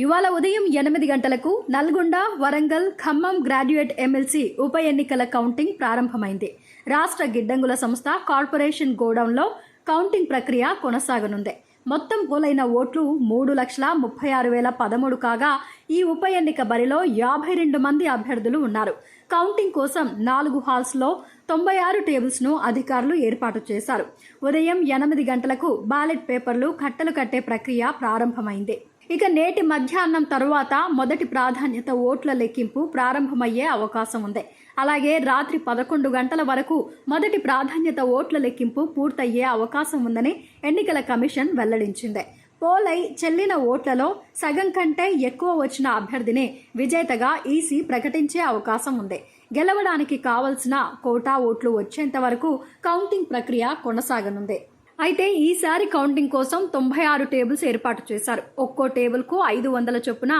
ఇవాళ ఉదయం 8 గంటలకు నల్గొండ, వరంగల్, ఖమ్మం గ్రాడ్యుయేట్ ఎమ్మెల్సీ ఉప ఎన్నికల కౌంటింగ్ ప్రారంభమైంది. రాష్ట్ర గిడ్డంగుల సంస్థ కార్పొరేషన్ గోడౌన్లో కౌంటింగ్ ప్రక్రియ కొనసాగనుంది. మొత్తం పోలైన ఓట్లు 3,36,013 కాగా ఈ ఉప ఎన్నిక బరిలో 52 మంది అభ్యర్థులు ఉన్నారు. కౌంటింగ్ కోసం 4 హాల్స్లో 96 టేబుల్స్ను అధికారులు ఏర్పాటు చేశారు. ఉదయం 8 గంటలకు బ్యాలెట్ పేపర్లు కట్టలు కట్టే ప్రక్రియ ప్రారంభమైంది. ఇక నేటి మధ్యాహ్నం తరువాత మొదటి ప్రాధాన్యత ఓట్ల లెక్కింపు ప్రారంభమయ్యే అవకాశం ఉంది. అలాగే రాత్రి 11 గంటల వరకు మొదటి ప్రాధాన్యత ఓట్ల లెక్కింపు పూర్తయ్యే అవకాశం ఉందని ఎన్నికల కమిషన్ వెల్లడించింది. పోలై చెల్లిన ఓట్లలో సగం కంటే ఎక్కువ వచ్చిన అభ్యర్థిని విజేతగా ఈసీ ప్రకటించే అవకాశం ఉంది. గెలవడానికి కావలసిన కోటా ఓట్లు వచ్చేంత వరకు కౌంటింగ్ ప్రక్రియ కొనసాగనుంది. అయితే ఈసారి కౌంటింగ్ కోసం 96 టేబుల్స్ ఏర్పాటు చేశారు. ఒక్కో టేబుల్కు 500 చొప్పున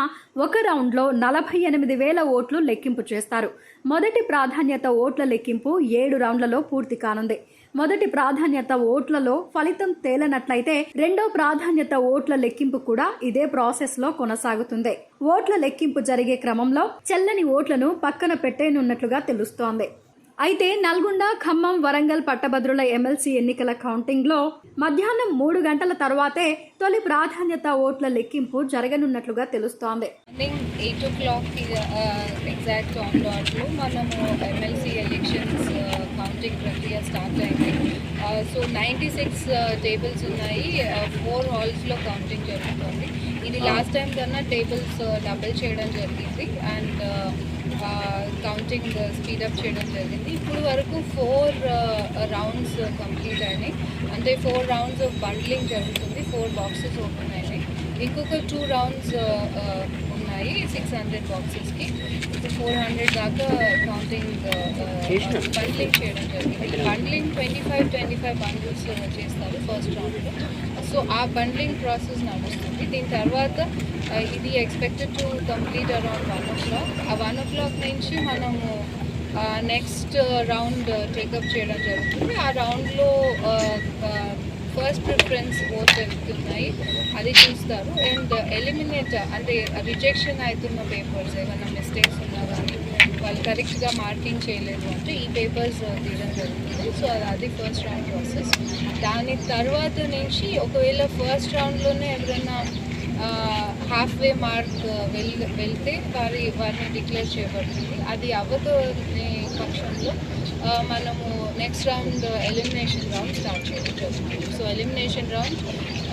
ఒక రౌండ్లో 48,000 ఓట్లు లెక్కింపు చేస్తారు. మొదటి ప్రాధాన్యత ఓట్ల లెక్కింపు 7 రౌండ్లలో పూర్తి కానుంది. మొదటి ప్రాధాన్యత ఓట్లలో ఫలితం తేలనట్లయితే రెండో ప్రాధాన్యత ఓట్ల లెక్కింపు కూడా ఇదే ప్రాసెస్లో కొనసాగుతుంది. ఓట్ల లెక్కింపు జరిగే క్రమంలో చెల్లని ఓట్లను పక్కన పెట్టేనున్నట్లుగా తెలుస్తోంది. అయితే నల్గొండ, ఖమ్మం, వరంగల్ పట్టభద్రుల ఎమ్మెల్సీ ఎన్నికల కౌంటింగ్లో మధ్యాహ్నం 3 గంటల తర్వాతే తొలి ప్రాధాన్యత ఓట్ల లెక్కింపు జరగనున్నట్లుగా తెలుస్తోంది. 8 o'clock ఎగ్జాక్ట్ ఆన్ డాట్లో మనము ఎమ్మెల్సీ ఎలక్షన్స్ కౌంటింగ్ ప్రక్రియ స్టార్ట్ అయింది. సో 96 టేబుల్స్ ఉన్నాయి. 4 హాల్స్లో కౌంటింగ్ జరుగుతుంది. ఇది లాస్ట్ టైం కన్నా టేబుల్స్ డబుల్ చేయడం జరిగింది అండ్ కౌంటింగ్ స్పీడప్ చేయడం జరిగింది. ఇప్పుడు వరకు 4 రౌండ్స్ కంప్లీట్ అయినాయి. అంటే 4 రౌండ్స్ ఆఫ్ బండ్లింగ్ జరుగుతుంది. 4 బాక్సెస్ ఓపెన్ అయినాయి. ఇంకొక 2 రౌండ్స్ ఉన్నాయి 600 బాక్సెస్కి. ఇప్పుడు 400 దాకా కౌంటింగ్ బండ్లింగ్ చేయడం జరిగింది. బండ్లింగ్ 25 బండిల్స్ చేస్తారు ఫస్ట్ రౌండ్లో. సో ఆ బండ్లింగ్ ప్రాసెస్ నడుస్తుంది. దీని తర్వాత ఇది expected to complete around 1 o'clock. ఆ 1 o'clock నుంచి మనము నెక్స్ట్ రౌండ్ టేకప్ చేయడం జరుగుతుంది. ఆ రౌండ్లో ఫస్ట్ ప్రిఫరెన్స్ ఓట్స్ వెళ్తున్నాయి అది చూస్తారు. అండ్ ఎలిమినేట్ అంటే రిజెక్షన్ అవుతున్న పేపర్స్ ఏమైనా మిస్టేక్స్ ఉన్నా కానీ వాళ్ళు కరెక్ట్గా మార్కింగ్ చేయలేదు అంటే ఈ పేపర్స్ తీయడం జరుగుతుంది. సో అది ఫస్ట్ రౌండ్ ప్రాసెస్. దాని తర్వాత నుంచి ఒకవేళ ఫస్ట్ రౌండ్లోనే ఎవరైనా హాఫ్ వే మార్క్ వెళ్తే వారిని డిక్లేర్ చేయబడుతుంది. అది అవ్వని పక్షంలో మనము next round elimination round start చేయడం జరుగుతుంది. So elimination round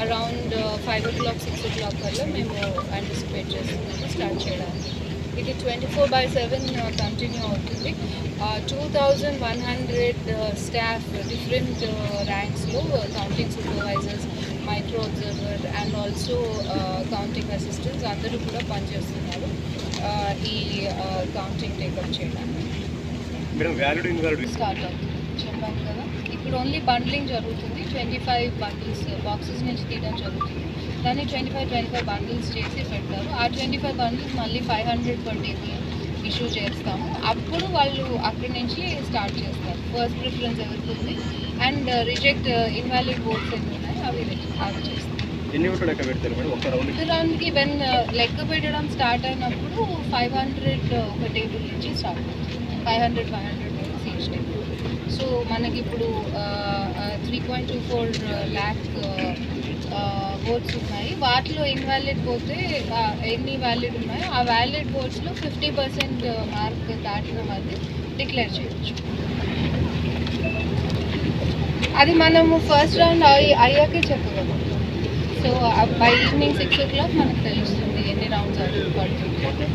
around 5 o'clock 6 o'clock వల్ల మేము యాంటిసిపేట్ చేస్తున్నాము స్టార్ట్ చేయడానికి. ఇది 24/7 కంటిన్యూ అవుతుంది. 2,100 స్టాఫ్ డిఫరెంట్ ర్యాంక్స్లో counting supervisors, micro observer and also counting assistants అందరూ కూడా పనిచేస్తున్నారు ఈ కౌంటింగ్ టేకప్ చేయడానికి. స్టార్ట్ అవుతుంది చెప్పాను కదా. ఇప్పుడు ఓన్లీ బండ్లింగ్ జరుగుతుంది. 25 బండిల్స్ బాక్సెస్ నుంచి తీయడం జరుగుతుంది. దాన్ని 25 బండిల్స్ చేసి పెడతారు. ఆ 25 బండిల్స్ మళ్ళీ 500 per table ఇష్యూ చేస్తాము. అప్పుడు వాళ్ళు అక్కడి నుంచి స్టార్ట్ చేస్తారు. ఫస్ట్ ప్రిఫరెన్స్ ఎవరికి అండ్ రిజెక్ట్ ఇన్వాలిడ్ ఓట్స్ ఎన్ని ఉన్నాయి అవి చేస్తారు. రౌండ్కి వెన్ లెక్క పెట్టడం స్టార్ట్ అయినప్పుడు 500 ఒక టేబుల్ నుంచి స్టార్ట్ అవుతుంది. 500 ఈచ్ టేబుల్. సో మనకి ఇప్పుడు 3.24 lakh ఓట్స్ ఉన్నాయి. వాటిలో ఇన్వాలిడ్ పోతే ఎన్ని వ్యాలిడ్ ఉన్నాయో ఆ వ్యాలిడ్ ఓట్స్లో 50% మార్క్ దాటిన వాళ్ళు డిక్లేర్ చేయొచ్చు. అది మనము ఫస్ట్ రౌండ్ అయ్యాకే చెప్పగలం. సో బై ఈవినింగ్ 6 o'clock మనకు తెలుస్తుంది ఎన్ని రౌండ్స్ పడుతుంది.